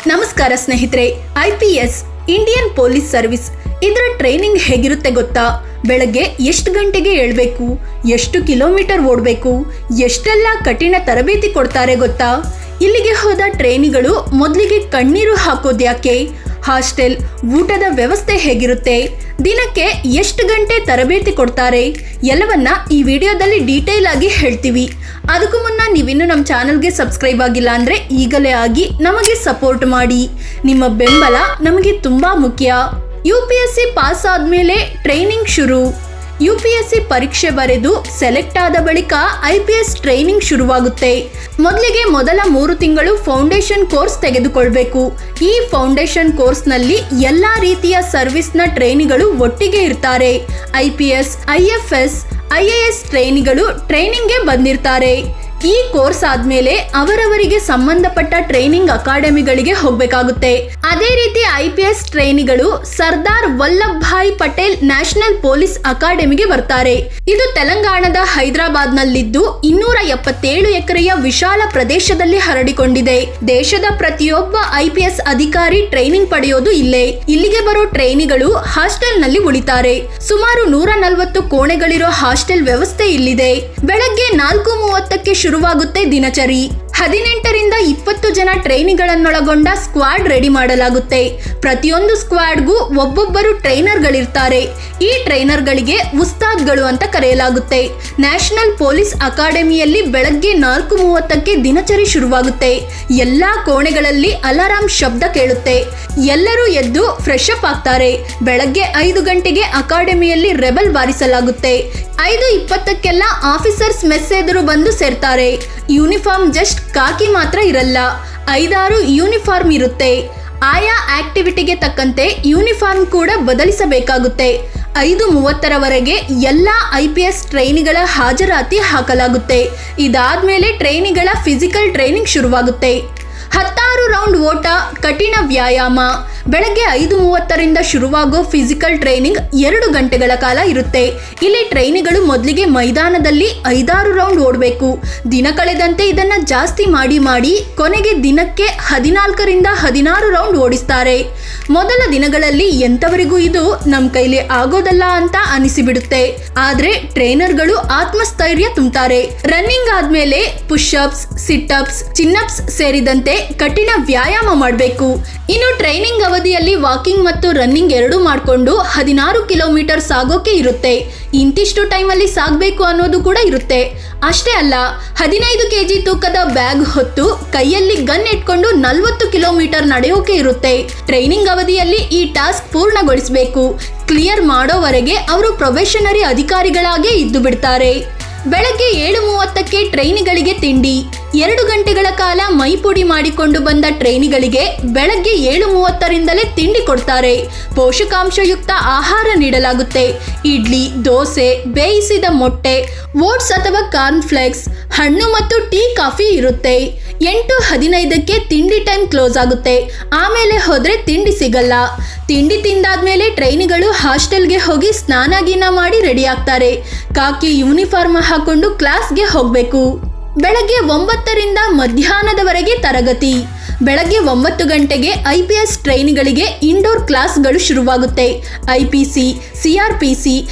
ನಮಸ್ಕಾರ ಸ್ನೇಹಿತರೆ. IPS Indian police service ಇದರ ಟ್ರೈನಿಂಗ್ ಹೇಗಿರುತ್ತೆ ಗೊತ್ತಾ? ಬೆಳಗ್ಗೆ ಎಷ್ಟು ಗಂಟೆಗೆ ಏಳಬೇಕು, ಎಷ್ಟು ಕಿಲೋಮೀಟರ್ ಓಡಬೇಕು, ಎಷ್ಟೆಲ್ಲ ಕಠಿಣ ತರಬೇತಿ ಕೊಡ್ತಾರೆ ಗೊತ್ತಾ? ಇಲ್ಲಿಗೆ ಹೋದ ಟ್ರೈನಿಗಳು ಮೊದಲಿಗೆ ಕಣ್ಣೀರು ಹಾಕೋದ್ಯಾಕೆ, ಹಾಸ್ಟೆಲ್ ಊಟದ ವ್ಯವಸ್ಥೆ ಹೇಗಿರುತ್ತೆ, ದಿನಕ್ಕೆ ಎಷ್ಟು ಗಂಟೆ ತರಬೇತಿ ಕೊಡ್ತಾರೆ, ಎಲ್ಲವನ್ನ ಈ ವಿಡಿಯೋದಲ್ಲಿ ಡೀಟೇಲ್ ಆಗಿ ಹೇಳ್ತೀವಿ. ಅದಕ್ಕೂ ಮುನ್ನ ನೀವಿನ್ನು ನಮ್ಮ ಚಾನಲ್ಗೆ ಸಬ್ಸ್ಕ್ರೈಬ್ ಆಗಿಲ್ಲ ಅಂದರೆ ಈಗಲೇ ಆಗಿ ನಮಗೆ ಸಪೋರ್ಟ್ ಮಾಡಿ. ನಿಮ್ಮ ಬೆಂಬಲ ನಮಗೆ ತುಂಬ ಮುಖ್ಯ. UPSC ಪಾಸ್ ಆದಮೇಲೆ ಟ್ರೈನಿಂಗ್ ಶುರು. UPSC ಪರೀಕ್ಷೆ ಬರೆದು ಸೆಲೆಕ್ಟ್ ಆದ ಬಳಿಕ IPS ಟ್ರೈನಿಂಗ್ ಶುರುವಾಗುತ್ತೆ. ಮೊದಲಿಗೆ ಮೊದಲ 3 ತಿಂಗಳು ಫೌಂಡೇಶನ್ ಕೋರ್ಸ್ ತೆಗೆದುಕೊಳ್ಬೇಕು. ಈ ಫೌಂಡೇಶನ್ ಕೋರ್ಸ್ನಲ್ಲಿ ಎಲ್ಲ ರೀತಿಯ ಸರ್ವಿಸ್ನ ಟ್ರೈನಿಗಳು ಒಟ್ಟಿಗೆ ಇರ್ತಾರೆ. IPS, IFS, IAS ಟ್ರೈನಿಗಳು ಟ್ರೈನಿಂಗ್ಗೆ ಬಂದಿರ್ತಾರೆ. ಈ ಕೋರ್ಸ್ ಆದ್ಮೇಲೆ ಅವರವರಿಗೆ ಸಂಬಂಧಪಟ್ಟ ಟ್ರೈನಿಂಗ್ ಅಕಾಡೆಮಿಗಳಿಗೆ ಹೋಗಬೇಕಾಗುತ್ತೆ. ಅದೇ ರೀತಿ IPS ಟ್ರೈನಿಗಳು ಸರ್ದಾರ್ ವಲ್ಲಭ್ ಭಾಯ್ ಪಟೇಲ್ ನ್ಯಾಷನಲ್ ಪೊಲೀಸ್ ಅಕಾಡೆಮಿಗೆ ಬರ್ತಾರೆ. ಇದು ತೆಲಂಗಾಣದ ಹೈದರಾಬಾದ್ ನಲ್ಲಿದ್ದು 277 ಎಕರೆಯ ವಿಶಾಲ ಪ್ರದೇಶದಲ್ಲಿ ಹರಡಿಕೊಂಡಿದೆ. ದೇಶದ ಪ್ರತಿಯೊಬ್ಬ IPS ಅಧಿಕಾರಿ ಟ್ರೈನಿಂಗ್ ಪಡೆಯೋದು ಇಲ್ಲೇ. ಇಲ್ಲಿಗೆ ಬರೋ ಟ್ರೈನಿಗಳು ಹಾಸ್ಟೆಲ್ ನಲ್ಲಿ ಉಳಿತಾರೆ. ಸುಮಾರು 140 ಕೋಣೆಗಳಿರೋ ಹಾಸ್ಟೆಲ್ ವ್ಯವಸ್ಥೆ ಇಲ್ಲಿದೆ. ಬೆಳಗ್ಗೆ 4:30ಕ್ಕೆ ಶುರುವಾಗುತ್ತೆ ದಿನಚರಿ. 18 ರಿಂದ 20 ಜನ ಟ್ರೈನಿಗಳನ್ನೊಳಗೊಂಡ ಸ್ಕ್ವಾಡ್ ರೆಡಿ ಮಾಡಲಾಗುತ್ತೆ. ಪ್ರತಿಯೊಂದು ಸ್ಕ್ವಾಡ್ಗೂ ಒಬ್ಬೊಬ್ಬರು ಟ್ರೈನರ್ಗಳಿರ್ತಾರೆ. ಈ ಟ್ರೈನರ್ಗಳಿಗೆ ಉಸ್ತಾದ್ಗಳು ಅಂತ ಕರೆಯಲಾಗುತ್ತೆ. ನ್ಯಾಷನಲ್ ಪೊಲೀಸ್ ಅಕಾಡೆಮಿಯಲ್ಲಿ ಬೆಳಗ್ಗೆ 4:30ಕ್ಕೆ ದಿನಚರಿ ಶುರುವಾಗುತ್ತೆ. ಎಲ್ಲಾ ಕೋಣೆಗಳಲ್ಲಿ ಅಲಾರಾಮ್ ಶಬ್ದ ಕೇಳುತ್ತೆ. ಎಲ್ಲರೂ ಎದ್ದು ಫ್ರೆಶ್ ಅಪ್ ಆಗ್ತಾರೆ. ಬೆಳಗ್ಗೆ 5 ಗಂಟೆಗೆ ಅಕಾಡೆಮಿಯಲ್ಲಿ ರೆಬಲ್ ಬಾರಿಸಲಾಗುತ್ತೆ. 5:20ಕ್ಕೆಲ್ಲ ಆಫೀಸರ್ಸ್ ಮೆಸ್ ಎದುರು ಬಂದು ಸೇರ್ತಾರೆ. ಯೂನಿಫಾರ್ಮ್ ಜಸ್ಟ್ ಕಾಕಿ ಮಾತ್ರ ಇರಲ್ಲ, 5-6 ಯೂನಿಫಾರ್ಮ್ ಇರುತ್ತೆ. ಆಯಾ ಆಕ್ಟಿವಿಟಿಗೆ ತಕ್ಕಂತೆ ಯೂನಿಫಾರ್ಮ್ ಕೂಡ ಬದಲಿಸಬೇಕಾಗುತ್ತೆ. 5:30ರವರೆಗೆ ಎಲ್ಲ IPS ಟ್ರೈನಿಗಳ ಹಾಜರಾತಿ ಹಾಕಲಾಗುತ್ತೆ. ಇದಾದ್ಮೇಲೆ ಟ್ರೈನಿಗಳ ಫಿಸಿಕಲ್ ಟ್ರೈನಿಂಗ್ ಶುರುವಾಗುತ್ತೆ. 16 ರೌಂಡ್ ಓಟ, ಕಠಿಣ ವ್ಯಾಯಾಮ. ಬೆಳಗ್ಗೆ 5:30ರಿಂದ ಶುರುವಾಗೋ ಫಿಸಿಕಲ್ ಟ್ರೈನಿಂಗ್ 2 ಗಂಟೆಗಳ ಕಾಲ ಇರುತ್ತೆ. ಇಲ್ಲಿ ಟ್ರೈನಿಗಳು ಮೊದಲಿಗೆ ಮೈದಾನದಲ್ಲಿ 5-6 ರೌಂಡ್ ಓಡಬೇಕು. ದಿನ ಕಳೆದಂತೆ ಇದನ್ನ ಜಾಸ್ತಿ ಮಾಡಿ ಕೊನೆಗೆ ದಿನಕ್ಕೆ 14ರಿಂದ 16 ರೌಂಡ್ ಓಡಿಸ್ತಾರೆ. ಮೊದಲ ದಿನಗಳಲ್ಲಿ ಎಂಥವರಿಗೂ ಇದು ನಮ್ಮ ಕೈಲಿ ಆಗೋದಲ್ಲ ಅಂತ ಅನಿಸಿಬಿಡುತ್ತೆ. ಆದ್ರೆ ಟ್ರೈನರ್ಗಳು ಆತ್ಮಸ್ಥೈರ್ಯ ತುಂಬ್ತಾರೆ. ರನ್ನಿಂಗ್ ಆದ್ಮೇಲೆ ಪುಷ್-ಅಪ್ಸ್, ಸಿಟ್-ಅಪ್ಸ್, ಚಿನ್-ಅಪ್ಸ್ ಸೇರಿದಂತೆ ಕಠಿಣ ವ್ಯಾಯಾಮ ಮಾಡಬೇಕು. ಇನ್ನು ಟ್ರೈನಿಂಗ್ ಅವಧಿಯಲ್ಲಿ ವಾಕಿಂಗ್ ಮತ್ತು ರನ್ನಿಂಗ್ ಎರಡೂ ಮಾಡಿಕೊಂಡು 16 ಕಿಲೋಮೀಟರ್ ಸಾಗೋಕೆ ಇರುತ್ತೆ. ಇಂತಿಷ್ಟು ಟೈಮಲ್ಲಿ ಸಾಗಬೇಕು ಅನ್ನೋದು ಕೂಡ ಇರುತ್ತೆ. ಅಷ್ಟೇ ಅಲ್ಲ, 15 kg ತೂಕದ ಬ್ಯಾಗ್ ಹೊತ್ತು ಕೈಯಲ್ಲಿ ಗನ್ ಇಟ್ಕೊಂಡು 40 ಕಿಲೋಮೀಟರ್ ನಡೆಯೋಕೆ ಇರುತ್ತೆ. ಟ್ರೈನಿಂಗ್ ಅವಧಿಯಲ್ಲಿ ಈ ಟಾಸ್ಕ್ ಪೂರ್ಣಗೊಳಿಸಬೇಕು. ಕ್ಲಿಯರ್ ಮಾಡೋವರೆಗೆ ಅವರು ಪ್ರೊಬೇಷನರಿ ಅಧಿಕಾರಿಗಳಾಗೇ ಇದ್ದು ಬಿಡ್ತಾರೆ. ಬೆಳಗ್ಗೆ 7:30ಕ್ಕೆ ಟ್ರೈನಿಗಳಿಗೆ ತಿಂಡಿ. 2 ಗಂಟೆಗಳ ಕಾಲ ಮೈಪುಡಿ ಮಾಡಿಕೊಂಡು ಬಂದ ಟ್ರೈನಿಗಳಿಗೆ ಬೆಳಗ್ಗೆ 7:30ರಿಂದಲೇ ತಿಂಡಿ ಕೊಡ್ತಾರೆ. ಪೋಷಕಾಂಶಯುಕ್ತ ಆಹಾರ ನೀಡಲಾಗುತ್ತೆ. ಇಡ್ಲಿ, ದೋಸೆ, ಬೇಯಿಸಿದ ಮೊಟ್ಟೆ, ಓಟ್ಸ್ ಅಥವಾ ಕಾರ್ನ್ಫ್ಲೇಕ್ಸ್, ಹಣ್ಣು ಮತ್ತು ಟೀ, ಕಾಫಿ ಇರುತ್ತೆ. 8:15ಕ್ಕೆ ತಿಂಡಿ ಟೈಮ್ ಕ್ಲೋಸ್ ಆಗುತ್ತೆ. ಆಮೇಲೆ ಹೋದ್ರೆ ತಿಂಡಿ ಸಿಗಲ್ಲ. ತಿಂಡಿ ತಿಂದಾದ್ಮೇಲೆ ಟ್ರೈನಿಗಳು ಹಾಸ್ಟೆಲ್ಗೆ ಹೋಗಿ ಸ್ನಾನ ಗೀನ ಮಾಡಿ ರೆಡಿ ಆಗ್ತಾರೆ. ಕಾಕಿ ಯೂನಿಫಾರ್ಮ್ ಹಾಕೊಂಡು ಕ್ಲಾಸ್ಗೆ ಹೋಗಬೇಕು. ಬೆಳಗ್ಗೆ 9ರಿಂದ ಮಧ್ಯಾಹ್ನದವರೆಗೆ ತರಗತಿ. ಬೆಳಗ್ಗೆ 9 ಗಂಟೆಗೆ IPS ಟ್ರೈನಿಗಳಿಗೆ ಇಂಡೋರ್ ಕ್ಲಾಸ್ಗಳು ಶುರುವಾಗುತ್ತೆ. IPC, CRPC,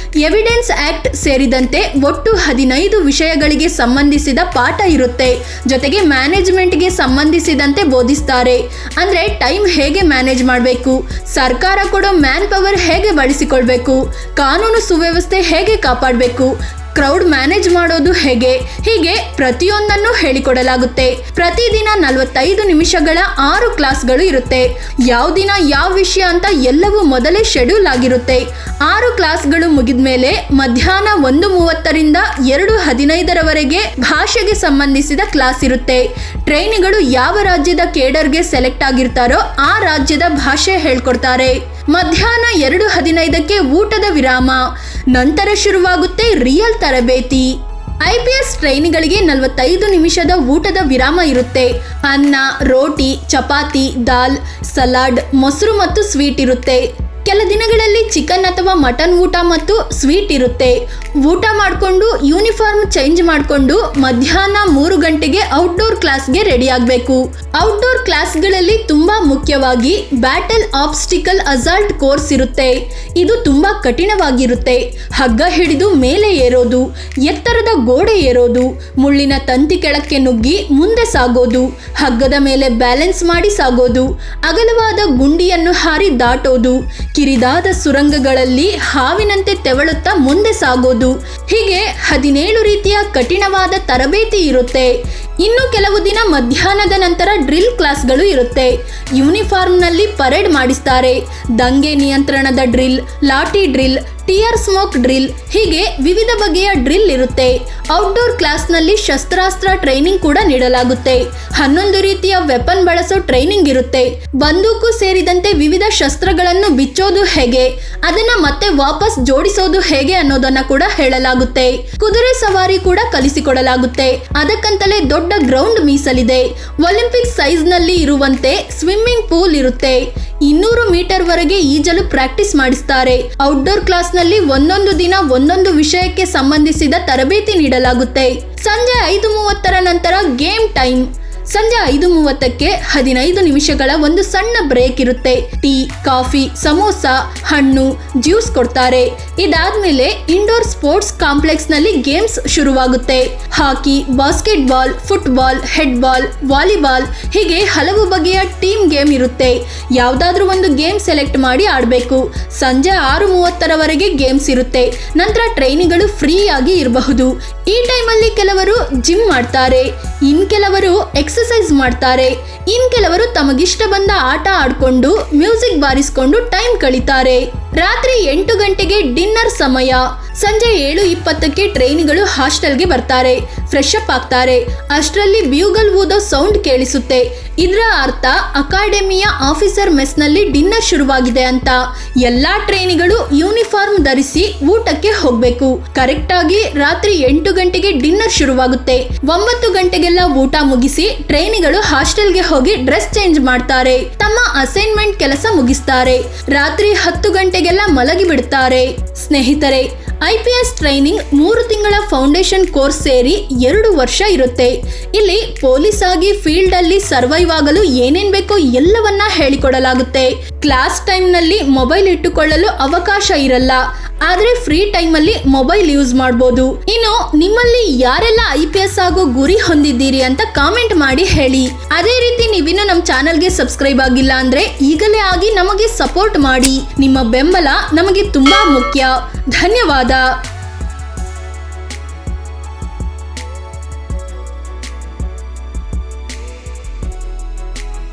ಎವಿಡೆನ್ಸ್ ಆಕ್ಟ್ ಸೇರಿದಂತೆ ಒಟ್ಟು 15 ವಿಷಯಗಳಿಗೆ ಸಂಬಂಧಿಸಿದ ಪಾಠ ಇರುತ್ತೆ. ಜೊತೆಗೆ ಮ್ಯಾನೇಜ್ಮೆಂಟ್ಗೆ ಸಂಬಂಧಿಸಿದಂತೆ ಬೋಧಿಸ್ತಾರೆ. ಅಂದರೆ ಟೈಮ್ ಹೇಗೆ ಮ್ಯಾನೇಜ್ ಮಾಡಬೇಕು, ಸರ್ಕಾರ ಕೊಡೋ ಮ್ಯಾನ್ ಪವರ್ ಹೇಗೆ ಬಳಸಿಕೊಳ್ಬೇಕು, ಕಾನೂನು ಸುವ್ಯವಸ್ಥೆ ಹೇಗೆ ಕಾಪಾಡಬೇಕು, ಕ್ರೌಡ್ ಮ್ಯಾನೇಜ್ ಮಾಡೋದು ಹೇಗೆ, ಹೀಗೆ ಪ್ರತಿಯೊಂದನ್ನು ಹೇಳಿಕೊಡಲಾಗುತ್ತೆ. ಪ್ರತಿದಿನ 45 ನಿಮಿಷಗಳ 6 ಕ್ಲಾಸ್ಗಳು ಇರುತ್ತೆ. ಯಾವ ದಿನ ಯಾವ ವಿಷಯ ಅಂತ ಎಲ್ಲವೂ ಮೊದಲೇ ಶೆಡ್ಯೂಲ್ ಆಗಿರುತ್ತೆ. 6 ಕ್ಲಾಸ್ಗಳು ಮುಗಿದ ಮೇಲೆ ಮಧ್ಯಾಹ್ನ 1:30ರಿಂದ 2:15ರವರೆಗೆ ಭಾಷೆಗೆ ಸಂಬಂಧಿಸಿದ ಕ್ಲಾಸ್ ಇರುತ್ತೆ. ಟ್ರೈನಿಗಳು ಯಾವ ರಾಜ್ಯದ ಕೇಡರ್ಗೆ ಸೆಲೆಕ್ಟ್ ಆಗಿರ್ತಾರೋ ಆ ರಾಜ್ಯದ ಭಾಷೆ ಹೇಳ್ಕೊಡ್ತಾರೆ. ಮಧ್ಯಾಹ್ನ 2:15ಕ್ಕೆ ಊಟದ ವಿರಾಮ. ನಂತರ ಶುರುವಾಗುತ್ತೆ ರಿಯಲ್ ತರಬೇತಿ. IPS ಟ್ರೈನಿಗಳಿಗೆ 45 ನಿಮಿಷದ ಊಟದ ವಿರಾಮ ಇರುತ್ತೆ. ಅನ್ನ, ರೋಟಿ, ಚಪಾತಿ, ದಾಲ್, ಸಲಾಡ್, ಮೊಸರು ಮತ್ತು ಸ್ವೀಟ್ ಇರುತ್ತೆ. ಕೆಲ ದಿನಗಳಲ್ಲಿ ಚಿಕನ್ ಅಥವಾ ಮಟನ್ ಊಟ ಮತ್ತು ಸ್ವೀಟ್ ಇರುತ್ತೆ. ಊಟ ಮಾಡಿಕೊಂಡು ಯೂನಿಫಾರ್ಮ್ ಚೇಂಜ್ ಮಾಡಿಕೊಂಡು ಮಧ್ಯಾಹ್ನ 3 ಗಂಟೆಗೆ ಔಟ್ಡೋರ್ ಕ್ಲಾಸ್ಗೆ ರೆಡಿ ಆಗಬೇಕು. ಔಟ್ಡೋರ್ ಕ್ಲಾಸ್ಗಳಲ್ಲಿ ತುಂಬಾ ಮುಖ್ಯವಾಗಿ ಬ್ಯಾಟಲ್ ಆಬ್ಸ್ಟಿಕಲ್ ಅಸಾಲ್ಟ್ ಕೋರ್ಸ್ ಇರುತ್ತೆ. ಇದು ತುಂಬಾ ಕಠಿಣವಾಗಿರುತ್ತೆ. ಹಗ್ಗ ಹಿಡಿದು ಮೇಲೆ ಏರೋದು, ಎತ್ತರದ ಗೋಡೆ ಏರೋದು, ಮುಳ್ಳಿನ ತಂತಿ ಕೆಳಕ್ಕೆ ನುಗ್ಗಿ ಮುಂದೆ ಸಾಗೋದು, ಹಗ್ಗದ ಮೇಲೆ ಬ್ಯಾಲೆನ್ಸ್ ಮಾಡಿ ಸಾಗೋದು, ಅಗಲವಾದ ಗುಂಡಿಯನ್ನು ಹಾರಿ ದಾಟೋದು, ಕಿರಿದಾದ ಸುರಂಗಗಳಲ್ಲಿ ಹಾವಿನಂತೆ ತೆವಳುತ್ತಾ ಮುಂದೆ ಸಾಗೋದು, ಹೀಗೆ 17 ರೀತಿಯ ಕಠಿಣವಾದ ತರಬೇತಿ ಇರುತ್ತೆ. ಇನ್ನು ಕೆಲವು ದಿನ ಮಧ್ಯಾಹ್ನದ ನಂತರ ಡ್ರಿಲ್ ಕ್ಲಾಸ್ಗಳು ಇರುತ್ತೆ. ಯೂನಿಫಾರ್ಮ್ನಲ್ಲಿ ಪರೇಡ್ ಮಾಡಿಸ್ತಾರೆ. ದಂಗೆ ನಿಯಂತ್ರಣದ ಡ್ರಿಲ್, ಲಾಠಿ ಡ್ರಿಲ್, ಟಿಯರ್ ಸ್ಮೋಕ್ ಡ್ರಿಲ್, ಹೀಗೆ ವಿವಿಧ ಬಗೆಯ ಡ್ರಿಲ್ ಇರುತ್ತೆ. ಔಟ್ಡೋರ್ ಕ್ಲಾಸ್ನಲ್ಲಿ ಶಸ್ತ್ರಾಸ್ತ್ರ ಟ್ರೈನಿಂಗ್ ಕೂಡ ನೀಡಲಾಗುತ್ತೆ. 11 ರೀತಿಯ ವೆಪನ್ ಬಳಸೋ ಟ್ರೈನಿಂಗ್ ಇರುತ್ತೆ. ಬಂದೂಕು ಸೇರಿದಂತೆ ವಿವಿಧ ಶಸ್ತ್ರಗಳನ್ನು ಬಿಚ್ಚೋದು ಹೇಗೆ, ಅದನ್ನ ಮತ್ತೆ ವಾಪಸ್ ಜೋಡಿಸೋದು ಹೇಗೆ ಅನ್ನೋದನ್ನ ಕೂಡ ಹೇಳಲಾಗುತ್ತೆ. ಕುದುರೆ ಸವಾರಿ ಕೂಡ ಕಲಿಸಿಕೊಡಲಾಗುತ್ತೆ. ಅದಕ್ಕಂತಲೇ ದೊಡ್ಡ ಗ್ರೌಂಡ್ ಮೀಸಲಿದೆ. ಒಲಿಂಪಿಕ್ ಸೈಜ್ ನಲ್ಲಿ ಇರುವಂತೆ ಸ್ವಿಮ್ಮಿಂಗ್ ಪೂಲ್ ಇರುತ್ತೆ. 200 ಮೀಟರ್ ವರೆಗೆ ಈಜಲು ಪ್ರಾಕ್ಟೀಸ್ ಮಾಡಿಸ್ತಾರೆ. ಔಟ್ಡೋರ್ ಕ್ಲಾಸ್ ನಲ್ಲಿ ಒಂದೊಂದು ದಿನ ಒಂದೊಂದು ವಿಷಯಕ್ಕೆ ಸಂಬಂಧಿಸಿದ ತರಬೇತಿ ನೀಡಲಾಗುತ್ತೆ. ಸಂಜೆ 5:30 ನಂತರ ಗೇಮ್ ಟೈಮ್. ಸಂಜೆ 5:30ಕ್ಕೆ 15 ನಿಮಿಷಗಳ ಒಂದು ಸಣ್ಣ ಬ್ರೇಕ್ ಇರುತ್ತೆ. ಟೀ, ಕಾಫಿ, ಸಮೋಸ, ಹಣ್ಣು, ಜ್ಯೂಸ್ ಕೊಡ್ತಾರೆ. ಇದಾದ್ಮೇಲೆ ಇಂಡೋರ್ ಸ್ಪೋರ್ಟ್ಸ್ ಕಾಂಪ್ಲೆಕ್ಸ್ ನಲ್ಲಿ ಗೇಮ್ಸ್ ಶುರುವಾಗುತ್ತೆ. ಹಾಕಿ, ಬಾಸ್ಕೆಟ್ಬಾಲ್, ಫುಟ್ಬಾಲ್, ಹೆಡ್ಬಾಲ್, ವಾಲಿಬಾಲ್, ಹೀಗೆ ಹಲವು ಬಗೆಯ ಟೀಮ್ ಗೇಮ್ ಇರುತ್ತೆ. ಯಾವ್ದಾದ್ರೂ ಒಂದು ಗೇಮ್ ಸೆಲೆಕ್ಟ್ ಮಾಡಿ ಆಡಬೇಕು. ಸಂಜೆ 6:30ರವರೆಗೆ ಗೇಮ್ಸ್ ಇರುತ್ತೆ. ನಂತರ ಟ್ರೈನಿಗಳು ಫ್ರೀ ಆಗಿ ಇರಬಹುದು. ಈ ಟೈಮಲ್ಲಿ ಕೆಲವರು ಜಿಮ್ ಮಾಡ್ತಾರೆ, ಇನ್ ಕೆಲವರು ಎಕ್ಸಸೈಸ್ ಮಾಡ್ತಾರೆ, ಇನ್ ಕೆಲವರು ತಮಗಿಷ್ಟ ಬಂದ ಆಟ ಆಡ್ಕೊಂಡು ಮ್ಯೂಸಿಕ್ ಬಾರಿಸ್ಕೊಂಡು ಟೈಮ್ ಕಳೀತಾರೆ. ರಾತ್ರಿ 8 ಗಂಟೆಗೆ ಡಿನ್ನರ್ ಸಮಯ. ಸಂಜೆ 7:20ಕ್ಕೆ ಟ್ರೈನಿಗಳು ಹಾಸ್ಟೆಲ್ಗೆ ಬರ್ತಾರೆ, ಫ್ರೆಶ್ ಅಪ್ ಆಗ್ತಾರೆ. ಅಷ್ಟರಲ್ಲಿ ಬ್ಯೂಗಲ್ ಊದೋ ಸೌಂಡ್ ಕೇಳಿಸುತ್ತೆ. ಇದರ ಅರ್ಥ ಅಕಾಡೆಮಿಯ ಆಫೀಸರ್ ಮೆಸ್ನಲ್ಲಿ ಡಿನ್ನರ್ ಶುರುವಾಗಿದೆ ಅಂತ. ಎಲ್ಲಾ ಟ್ರೈನಿಗಳು ಯೂನಿಫಾರ್ಮ್ ಧರಿಸಿ ಊಟಕ್ಕೆ ಹೋಗ್ಬೇಕು. ಕರೆಕ್ಟ್ ಆಗಿ ರಾತ್ರಿ 8 ಗಂಟೆಗೆ ಡಿನ್ನರ್ ಶುರುವಾಗುತ್ತೆ. 9 ಗಂಟೆಗೆಲ್ಲ ಊಟ ಮುಗಿಸಿ ಟ್ರೈನಿಗಳು ಹಾಸ್ಟೆಲ್ಗೆ ಹೋಗಿ ಡ್ರೆಸ್ ಚೇಂಜ್ ಮಾಡ್ತಾರೆ. ತಮ್ಮ ಅಸೈನ್ಮೆಂಟ್ ಕೆಲಸ ಮುಗಿಸ್ತಾರೆ. ರಾತ್ರಿ 10 ಗಂಟೆಗೆಲ್ಲ ಮಲಗಿ ಬಿಡ್ತಾರೆ. ಸ್ನೇಹಿತರೆ, IPS ಟ್ರೈನಿಂಗ್ 3 ತಿಂಗಳ ಫೌಂಡೇಶನ್ ಕೋರ್ಸ್ ಸೇರಿ 2 ವರ್ಷ ಇರುತ್ತೆ. ಇಲ್ಲಿ ಪೊಲೀಸ್ ಆಗಿ ಫೀಲ್ಡ್ ಅಲ್ಲಿ ಸರ್ವೈವ್ ಆಗಲು ಏನೇನ್ ಬೇಕೋ ಎಲ್ಲವನ್ನ ಹೇಳಿಕೊಡಲಾಗುತ್ತೆ. ಕ್ಲಾಸ್ ಟೈಮ್ ನಲ್ಲಿ ಮೊಬೈಲ್ ಇಟ್ಟುಕೊಳ್ಳಲು ಅವಕಾಶ ಇರಲ್ಲ, ಆದ್ರೆ ಫ್ರೀ ಟೈಮ್ ಅಲ್ಲಿ ಮೊಬೈಲ್ ಯೂಸ್ ಮಾಡಬಹುದು. ಇನ್ನು ನಿಮ್ಮಲ್ಲಿ ಯಾರೆಲ್ಲ IPS ಆಗೋ ಗುರಿ ಹೊಂದಿದ್ದೀರಿ ಅಂತ ಕಾಮೆಂಟ್ ಮಾಡಿ ಹೇಳಿ. ಅದೇ ರೀತಿ ನೀವಿನ್ನು ನಮ್ಮ ಚಾನೆಲ್ಗೆ ಸಬ್ಸ್ಕ್ರೈಬ್ ಆಗಿಲ್ಲ ಅಂದ್ರೆ ಈಗಲೇ ಆಗಿ ನಮಗೆ ಸಪೋರ್ಟ್ ಮಾಡಿ. ನಿಮ್ಮ ಬೆಂಬಲ ನಮಗೆ ತುಂಬಾ ಮುಖ್ಯ. ಧನ್ಯವಾದ.